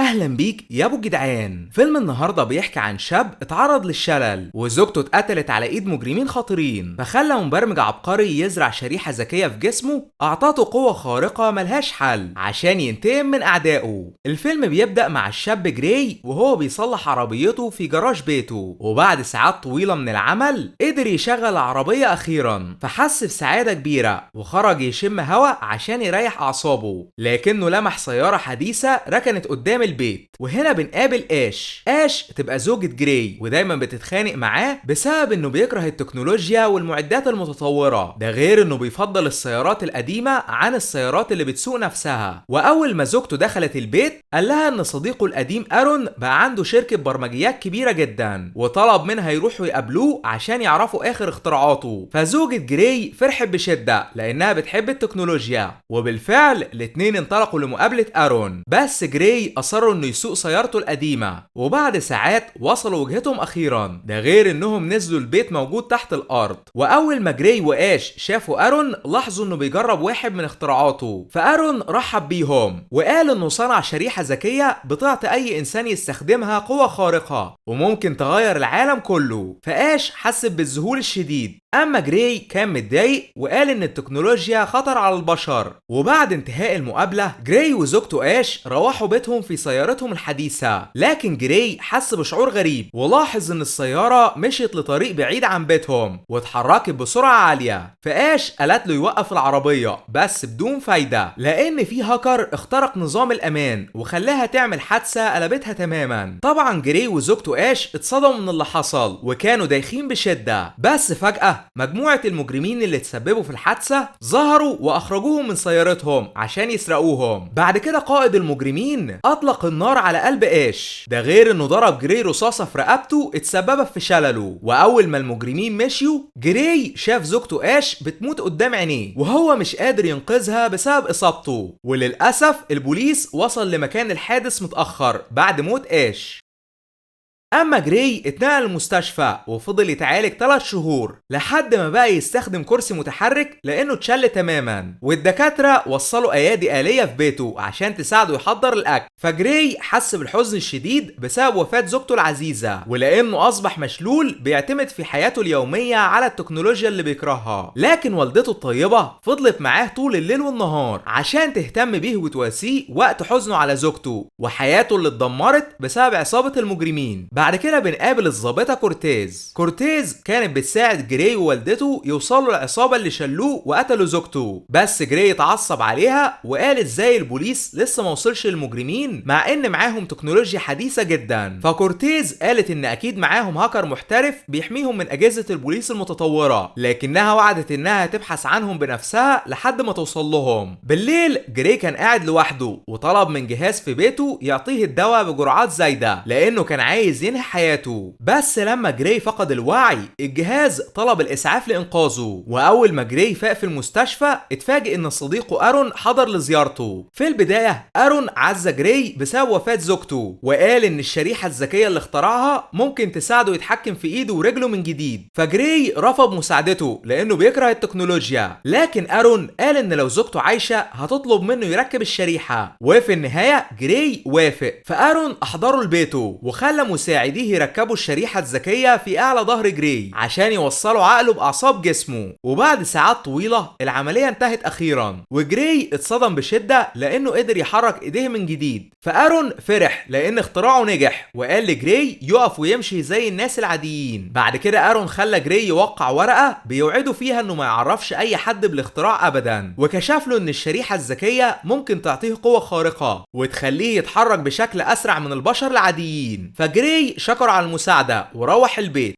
اهلا بيك يا ابو جدعان. فيلم النهارده بيحكي عن شاب اتعرض للشلل وزوجته اتقتلت على ايد مجرمين خطيرين، فخلى مبرمج عبقري يزرع شريحه ذكيه في جسمه اعطته قوه خارقه ملهاش حل عشان ينتقم من اعدائه. الفيلم بيبدا مع الشاب جراي وهو بيصلح عربيته في جراج بيته، وبعد ساعات طويله من العمل قدر يشغل العربيه اخيرا، فحس بسعاده كبيره وخرج يشم هوا عشان يريح اعصابه، لكنه لمح سياره حديثه ركنت قدام البيت. وهنا بنقابل اش تبقى زوجة جراي ودايما بتتخانق معاه بسبب انه بيكره التكنولوجيا والمعدات المتطورة، ده غير انه بيفضل السيارات القديمة عن السيارات اللي بتسوق نفسها. واول ما زوجته دخلت البيت قال لها ان صديقه القديم ارون بقى عنده شركة برمجيات كبيرة جدا، وطلب منها يروحوا يقابلوه عشان يعرفوا اخر اختراعاته. فزوجة جراي فرحت بشدة لانها بتحب التكنولوجيا، وبالفعل الاتنين انطلقوا لمقابلة ارون، بس جراي اصروا انه يسوق سيارته القديمه. وبعد ساعات وصلوا وجهتهم اخيرا، ده غير انهم نزلوا البيت موجود تحت الارض. واول ما جراي واش شافوا ارون لاحظوا انه بيجرب واحد من اختراعاته، فارون رحب بيهم وقال انه صنع شريحه ذكيه بتعطي اي انسان يستخدمها قوه خارقه وممكن تغير العالم كله. فاش حس بالذهول الشديد، اما جراي كان متضايق وقال ان التكنولوجيا خطر على البشر. وبعد انتهاء المقابله جراي وزوجته اش روحوا بيتهم في سيارتهم الحديثه، لكن جراي حس بشعور غريب ولاحظ ان السياره مشيت لطريق بعيد عن بيتهم واتحركت بسرعه عاليه. فاش قالت له يوقف العربيه بس بدون فايده، لان في هاكر اخترق نظام الامان وخلاها تعمل حادثه قلبتها تماما. طبعا جراي وزوجته اش اتصدموا من اللي حصل وكانوا دايخين بشده، بس فجاه مجموعه المجرمين اللي تسببوا في الحادثه ظهروا واخرجوهم من سيارتهم عشان يسرقوهم. بعد كده قائد المجرمين اطلق النار على قلب اش، ده غير انه ضرب جراي رصاصه في رقبته اتسببت في شلله. واول ما المجرمين مشيوا جراي شاف زوجته اش بتموت قدام عينيه وهو مش قادر ينقذها بسبب اصابته. وللاسف البوليس وصل لمكان الحادث متاخر بعد موت اش. اما جراي اتنقل المستشفى وفضل يتعالج 3 شهور لحد ما بقى يستخدم كرسي متحرك لانه اتشل تماما، والدكاتره وصلوا ايادي آلية في بيته عشان تساعده يحضر الاكل. فجراي حس بالحزن الشديد بسبب وفاة زوجته العزيزه، ولانه اصبح مشلول بيعتمد في حياته اليوميه على التكنولوجيا اللي بيكرهها. لكن والدته الطيبه فضلت معاه طول الليل والنهار عشان تهتم بيه وتواسيه وقت حزنه على زوجته وحياته اللي اتدمرت بسبب عصابه المجرمين. بعد كده بنقابل الضابطه كورتيز كانت بتساعد جراي ووالدته يوصلوا للعصابه اللي شلوه وقتلوا زوجته، بس جراي اتعصب عليها وقال ازاي البوليس لسه ما وصلش للمجرمين مع ان معاهم تكنولوجيا حديثه جدا. فكورتيز قالت ان اكيد معاهم هاكر محترف بيحميهم من اجهزه البوليس المتطوره، لكنها وعدت انها تبحث عنهم بنفسها لحد ما توصل لهم. بالليل جراي كان قاعد لوحده وطلب من جهاز في بيته يعطيه الدواء بجرعات زايده لانه كان عايز ينهي حياته. بس لما جراي فقد الوعي الجهاز طلب الاسعاف لانقاذه، واول ما جراي فاق في المستشفى اتفاجئ ان صديقه ارون حضر لزيارته. في البدايه ارون عزى جراي بسبب وفاه زوجته وقال ان الشريحه الذكيه اللي اخترعها ممكن تساعده يتحكم في ايده ورجله من جديد. فجراي رفض مساعدته لانه بيكره التكنولوجيا، لكن ارون قال ان لو زوجته عايشه هتطلب منه يركب الشريحه، وفي النهايه جراي وافق. فارون احضره لبيته وخلى مساعديه يركبوا الشريحه الذكيه في اعلى ظهر جراي عشان يوصلوا عقله باعصاب جسمه. وبعد ساعات طويله العمليه انتهت اخيرا وجراي اتصدم بشده لانه قدر يحرك ايديه من جديد. فارون فرح لان اختراعه نجح وقال لجراي يقف ويمشي زي الناس العاديين. بعد كده ارون خلى جراي يوقع ورقه بيوعده فيها انه ما يعرفش اي حد بالاختراع ابدا، وكشف له ان الشريحه الذكيه ممكن تعطيه قوه خارقه وتخليه يتحرك بشكل اسرع من البشر العاديين. فجراي شكر على المساعده وروح البيت.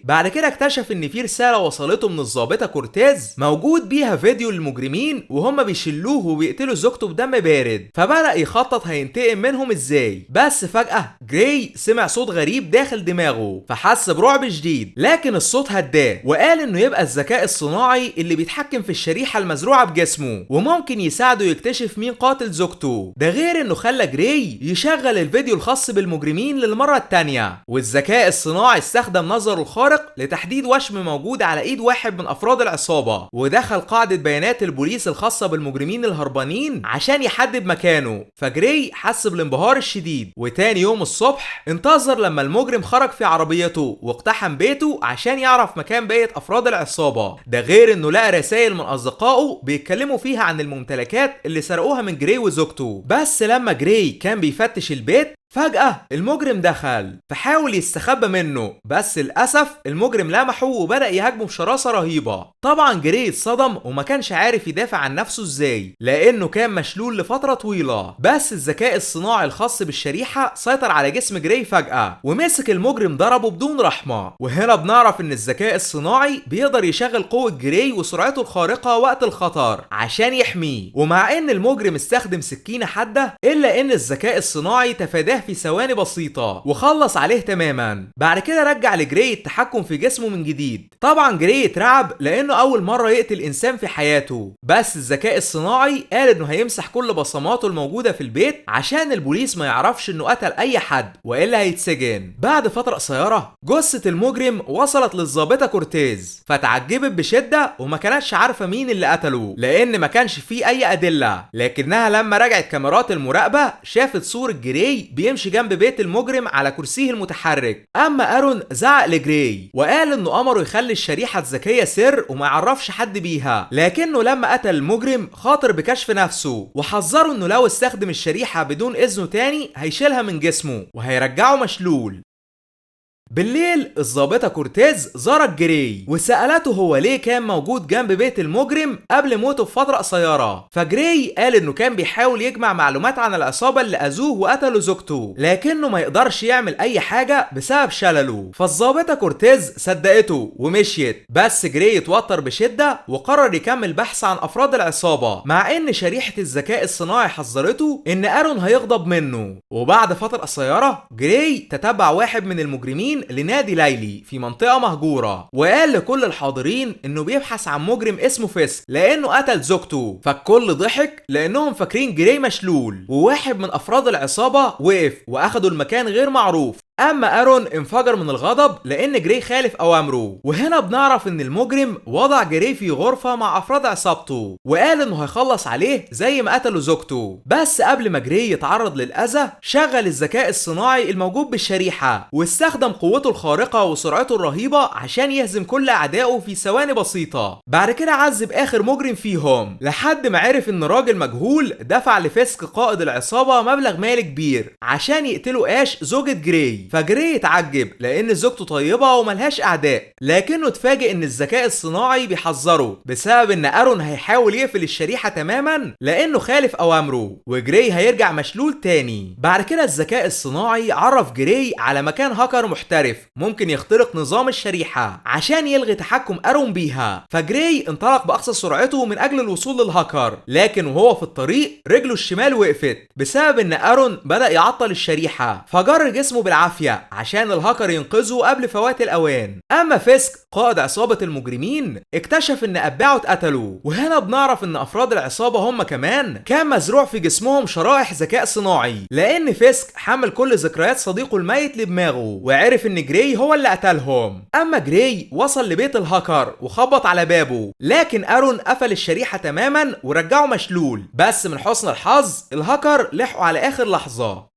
بعد كده اكتشف ان في رساله وصلته من الضابطه كورتيز موجود بيها فيديو للمجرمين وهم بيشلوه وبيقتلوا زوجته بدم بارد، فبدأ يخطط هينتقم منهم ازاي. بس فجأة جراي سمع صوت غريب داخل دماغه فحس برعب شديد، لكن الصوت هداه وقال انه يبقى الذكاء الصناعي اللي بيتحكم في الشريحه المزروعه بجسمه وممكن يساعده يكتشف مين قاتل زوجته. ده غير انه خلى جراي يشغل الفيديو الخاص بالمجرمين للمره الثانيه، والذكاء الصناعي استخدم نظره الخارق خارق لتحديد وشم موجود على ايد واحد من افراد العصابة، ودخل قاعدة بيانات البوليس الخاصة بالمجرمين الهربانين عشان يحدد مكانه. فجراي حس بالانبهار الشديد، وتاني يوم الصبح انتظر لما المجرم خرج في عربيته واقتحم بيته عشان يعرف مكان بقية افراد العصابة. ده غير انه لقى رسائل من اصدقائه بيتكلموا فيها عن الممتلكات اللي سرقوها من جراي وزوجته. بس لما جراي كان بيفتش البيت فجأة المجرم دخل، فحاول يستخبى منه، بس للأسف المجرم لمحه وبدأ يهاجمه بشراسة رهيبة. طبعا جراي اتصدم وما كانش عارف يدافع عن نفسه ازاي، لأنه كان مشلول لفترة طويلة. بس الذكاء الصناعي الخاص بالشريحة سيطر على جسم جراي فجأة ومسك المجرم ضربه بدون رحمة. وهنا بنعرف ان الذكاء الصناعي بيقدر يشغل قوة جراي وسرعته الخارقة وقت الخطر عشان يحميه. ومع ان المجرم استخدم سكينة حادة، إلا ان الذكاء الصناعي تفاداه في ثواني بسيطة وخلص عليه تماما. بعد كده رجع لجراي التحكم في جسمه من جديد. طبعا جراي اترعب لانه اول مرة يقتل انسان في حياته، بس الذكاء الصناعي قال انه هيمسح كل بصماته الموجودة في البيت عشان البوليس ما يعرفش انه قتل اي حد والا هيتسجن. بعد فترة قصيرة جثة المجرم وصلت للضابطة كورتيز، فتعجبت بشدة وما كانتش عارفة مين اللي قتله لان ما كانش فيه اي ادلة. لكنها لما رجعت كاميرات المراقبة شافت صورة جراي بيمشي جنب بيت المجرم على كرسيه المتحرك. اما ارون زعق لجراي وقال انه امره يخلي الشريحة الذكية سر وما يعرفش حد بيها، لكنه لما قتل المجرم خاطر بكشف نفسه وحذره انه لو استخدم الشريحة بدون اذنه تاني هيشيلها من جسمه وهيرجعه مشلول. بالليل الضابطة كورتيز زارت جراي وسألته هو ليه كان موجود جنب بيت المجرم قبل موته بفترة قصيرة. فجراي قال انه كان بيحاول يجمع معلومات عن العصابة اللي اذوه وقتلوا زوجته، لكنه ما يقدرش يعمل اي حاجة بسبب شلله. فالضابطة كورتيز صدقته ومشيت، بس جراي اتوتر بشدة وقرر يكمل بحث عن افراد العصابة، مع ان شريحة الذكاء الصناعي حذرته ان ارون هيغضب منه. وبعد فترة قصيرة جراي تتبع واحد من المجرمين لنادي ليلي في منطقة مهجورة، وقال لكل الحاضرين انه بيبحث عن مجرم اسمه فيسك لانه قتل زوجته. فالكل ضحك لانهم فاكرين جراي مشلول، وواحد من افراد العصابة وقف واخدوا المكان غير معروف. اما ارون انفجر من الغضب لان جراي خالف اوامره. وهنا بنعرف ان المجرم وضع جراي في غرفة مع افراد عصابته وقال انه هيخلص عليه زي ما قتلوا زوجته. بس قبل ما جراي يتعرض للاذى شغل الذكاء الصناعي الموجود بالشريحة واستخدم قوته الخارقة وسرعته الرهيبة عشان يهزم كل اعدائه في ثواني بسيطة. بعد كده عذب اخر مجرم فيهم لحد ما عرف ان راجل مجهول دفع لفيسك قائد العصابة مبلغ مالي كبير عشان يقتلوا اش زوجة جراي. فجراي اتعجب لان زوجته طيبة وملهاش اعداء، لكنه اتفاجئ ان الذكاء الصناعي بيحذره بسبب ان ارون هيحاول يقفل الشريحة تماما لانه خالف اوامره وجراي هيرجع مشلول تاني. بعد كده الذكاء الصناعي عرف جراي على مكان هاكر محترف ممكن يخترق نظام الشريحة عشان يلغي تحكم ارون بيها. فجراي انطلق باقصى سرعته من اجل الوصول للهاكر، لكن وهو في الطريق رجله الشمال وقفت بسبب ان ارون بدأ يعطل الشريحة، فجر جسمه بالعافية عشان الهاكر ينقذه قبل فوات الاوان. اما فيسك قائد عصابة المجرمين اكتشف ان اتباعه اتقتلوا، وهنا بنعرف ان افراد العصابة هم كمان كان مزروع في جسمهم شرائح ذكاء صناعي، لان فيسك حمل كل ذكريات صديقه الميت لدماغه وعرف ان جراي هو اللي قتلهم. اما جراي وصل لبيت الهاكر وخبط على بابه، لكن ارون قفل الشريحة تماما ورجعه مشلول. بس من حسن الحظ الهاكر لحقوا على اخر لحظة.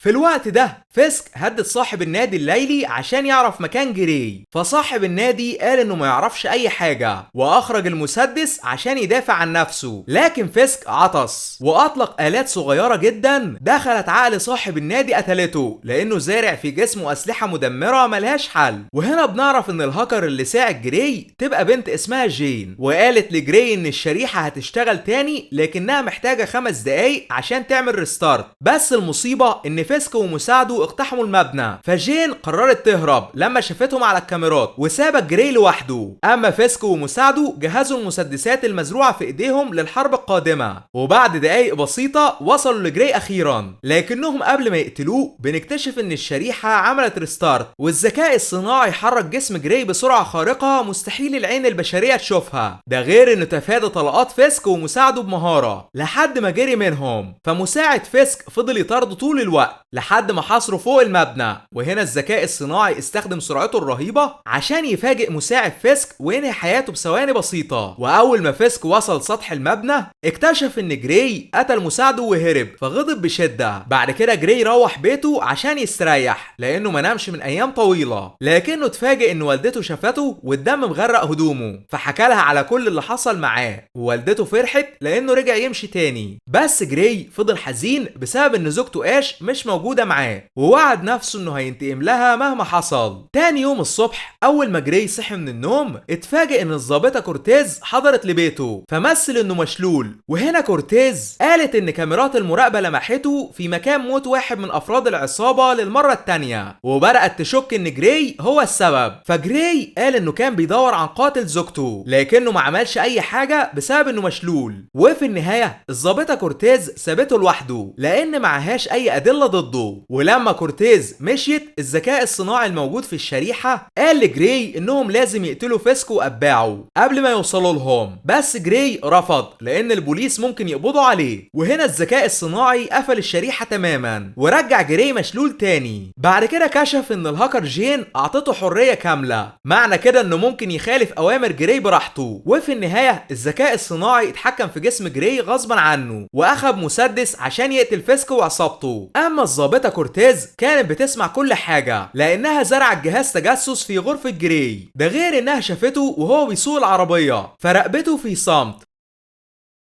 في الوقت ده فيسك هدد صاحب النادي الليلي عشان يعرف مكان جراي، فصاحب النادي قال انه ما يعرفش اي حاجة واخرج المسدس عشان يدافع عن نفسه، لكن فيسك عطس واطلق آلات صغيرة جدا دخلت عقل صاحب النادي قتلته لانه زارع في جسمه اسلحة مدمرة ملهاش حل. وهنا بنعرف ان الهاكر اللي ساعد جراي تبقى بنت اسمها جين، وقالت لجراي ان الشريحة هتشتغل تاني لكنها محتاجة 5 دقايق عشان تعمل ريستارت. بس المصيبة ان فيسك ومساعده اقتحموا المبنى، فجين قررت تهرب لما شافتهم على الكاميرات وسابت جراي لوحده. اما فيسك ومساعده جهزوا المسدسات المزروعة في ايديهم للحرب القادمة، وبعد دقايق بسيطة وصلوا لجراي اخيرا. لكنهم قبل ما يقتلوه بنكتشف ان الشريحة عملت ريستارت والذكاء الصناعي حرك جسم جراي بسرعة خارقة مستحيل العين البشرية تشوفها. ده غير انه تفادى طلقات فيسك ومساعده بمهارة لحد ما جري منهم، فمساعد فيسك فضل يطارده طول الوقت. لحد ما حاصره فوق المبنى. وهنا الذكاء الصناعي استخدم سرعته الرهيبة عشان يفاجئ مساعد فيسك وينهي حياته بثواني بسيطة. واول ما فيسك وصل سطح المبنى اكتشف ان جراي قتل مساعده وهرب، فغضب بشدة. بعد كده جراي روح بيته عشان يستريح لانه ما نامش من ايام طويلة، لكنه اتفاجئ ان والدته شافته والدم مغرق هدومه، فحكى لها على كل اللي حصل معاه، ووالدته فرحت لانه رجع يمشي تاني. بس جراي فضل حزين بسبب ان زوجته اش مش موجودة معاه، ووعد نفسه انه هينتقم لها مهما حصل. تاني يوم الصبح اول ما جراي صحي من النوم اتفاجئ ان الضابطة كورتيز حضرت لبيته، فمثل انه مشلول. وهنا كورتيز قالت ان كاميرات المراقبة لمحته في مكان موت واحد من افراد العصابة للمرة التانية، وبدأت تشك ان جراي هو السبب. فجراي قال انه كان بيدور عن قاتل زوجته لكنه ما عملش اي حاجة بسبب انه مشلول. وفي النهاية الضابطة كورتيز سابته لوحده لان معهاش اي ادلة ضده. ولما كورتيز مشيت الذكاء الصناعي الموجود في الشريحة قال لجراي انهم لازم يقتلوا فيسك واتباعه قبل ما يوصلوا لهم، بس جراي رفض لان البوليس ممكن يقبضوا عليه. وهنا الذكاء الصناعي قفل الشريحة تماما ورجع جراي مشلول تاني. بعد كده كشف ان الهاكر جين اعطته حرية كاملة، معنى كده انه ممكن يخالف اوامر جراي براحته. وفي النهاية الذكاء الصناعي اتحكم في جسم جراي غصبا عنه واخد مسدس عشان يقتل فيسك وعصابته. اما الضابطة كورتيز كانت بتسمع كل حاجة لانها زرعت جهاز تجسس في غرفة جراي، ده غير انها شافته وهو بيسوق العربية فراقبته في صمت.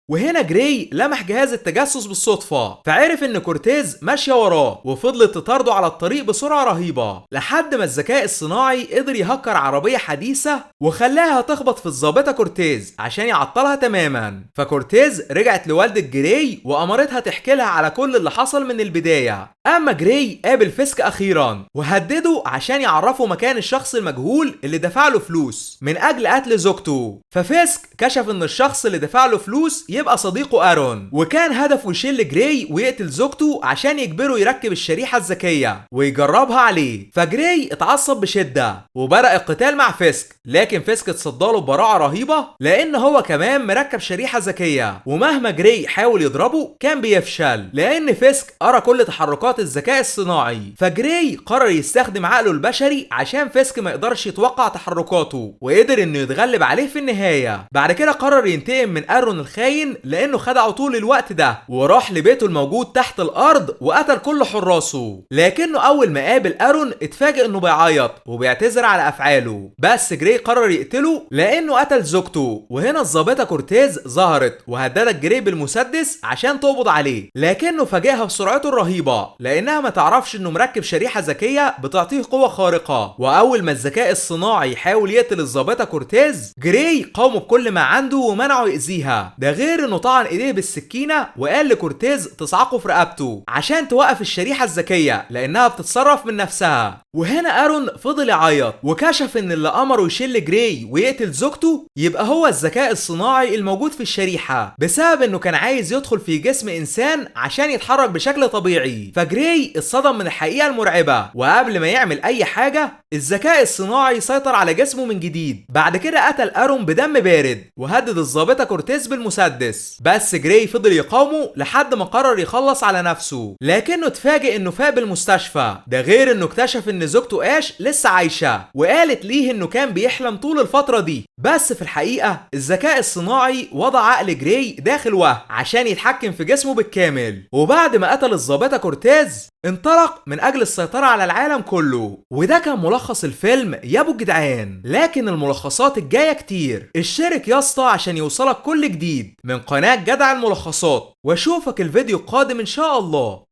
وهنا جراي لمح جهاز التجسس بالصدفة فعرف ان كورتيز ماشية وراه، وفضلت تطارده على الطريق بسرعة رهيبة لحد ما الذكاء الصناعي قدر يهكر عربية حديثة وخلاها تخبط في الضابطة كورتيز عشان يعطلها تماما. فكورتيز رجعت لوالدة جراي وامرتها تحكي لها على كل اللي حصل من البداية. اما جراي قابل فيسك اخيرا وهدده عشان يعرفه مكان الشخص المجهول اللي دفع له فلوس من اجل قتل زوجته. ففيسك كشف ان الشخص اللي دفع له فلوس يبقى صديقه ارون، وكان هدفه يشيل جراي ويقتل زوجته عشان يجبره يركب الشريحة الذكية ويجربها عليه. فجراي اتعصب بشدة وبدأ القتال مع فيسك، لكن فيسك اتصداله ببراعة رهيبة لان هو كمان مركب شريحة ذكية، ومهما جراي حاول يضربه كان بيفشل لان فيسك قرا كل تحركات الذكاء الصناعي. فجراي قرر يستخدم عقله البشري عشان فيسك ما يقدرش يتوقع تحركاته، وقدر انه يتغلب عليه في النهاية. بعد كده قرر ينتقم من ارون الخاين لانه خدعه طول الوقت ده، وراح لبيته الموجود تحت الارض وقتل كل حراسه. لكنه اول ما قابل ارون اتفاجئ انه بيعيط وبيعتذر على افعاله، بس جراي قرر يقتله لانه قتل زوجته. وهنا الضابطة كورتيز ظهرت وهددت جراي بالمسدس عشان تقبض عليه، لكنه فاجئها بسرعته الرهيبة لانها ما تعرفش انه مركب شريحة ذكية بتعطيه قوة خارقة. واول ما الذكاء الصناعي يحاول يقتل الضابطة كورتيز جراي قاومه بكل ما عنده ومنعه يأذيها، ده غير انه طعن ايديه بالسكينة وقال لكورتيز تصعقه في رقبته عشان توقف الشريحة الذكية لانها بتتصرف من نفسها. وهنا ارون فضل يعيط وكشف ان اللي امره يشيل جراي ويقتل زوجته يبقى هو الذكاء الصناعي الموجود في الشريحة، بسبب انه كان عايز يدخل في جسم انسان عشان يتحرك بشكل طبيعي. فجراي اتصدم من الحقيقة المرعبة، وقبل ما يعمل اي حاجة الذكاء الصناعي سيطر على جسمه من جديد. بعد كده قتل ارون بدم بارد وهدد الضابطة كورتيز بالمسدس، بس جراي فضل يقاومه لحد ما قرر يخلص على نفسه، لكنه اتفاجئ انه فاق بالمستشفى، ده غير انه اكتشف ان زوجته اش لسه عايشة وقالت ليه انه كان بيحلم طول الفترة دي. بس في الحقيقة الذكاء الصناعي وضع عقل جراي داخل وهم عشان يتحكم في جسمه بالكامل، وبعد ما قتل الضابطة كورتيز انطلق من اجل السيطرة على العالم كله. وده كان ملخص الفيلم يا ابو الجدعان، لكن الملخصات الجاية كتير. اشترك يا اسطى عشان يوصلك كل جديد من قناة جدع الملخصات، واشوفك الفيديو القادم ان شاء الله.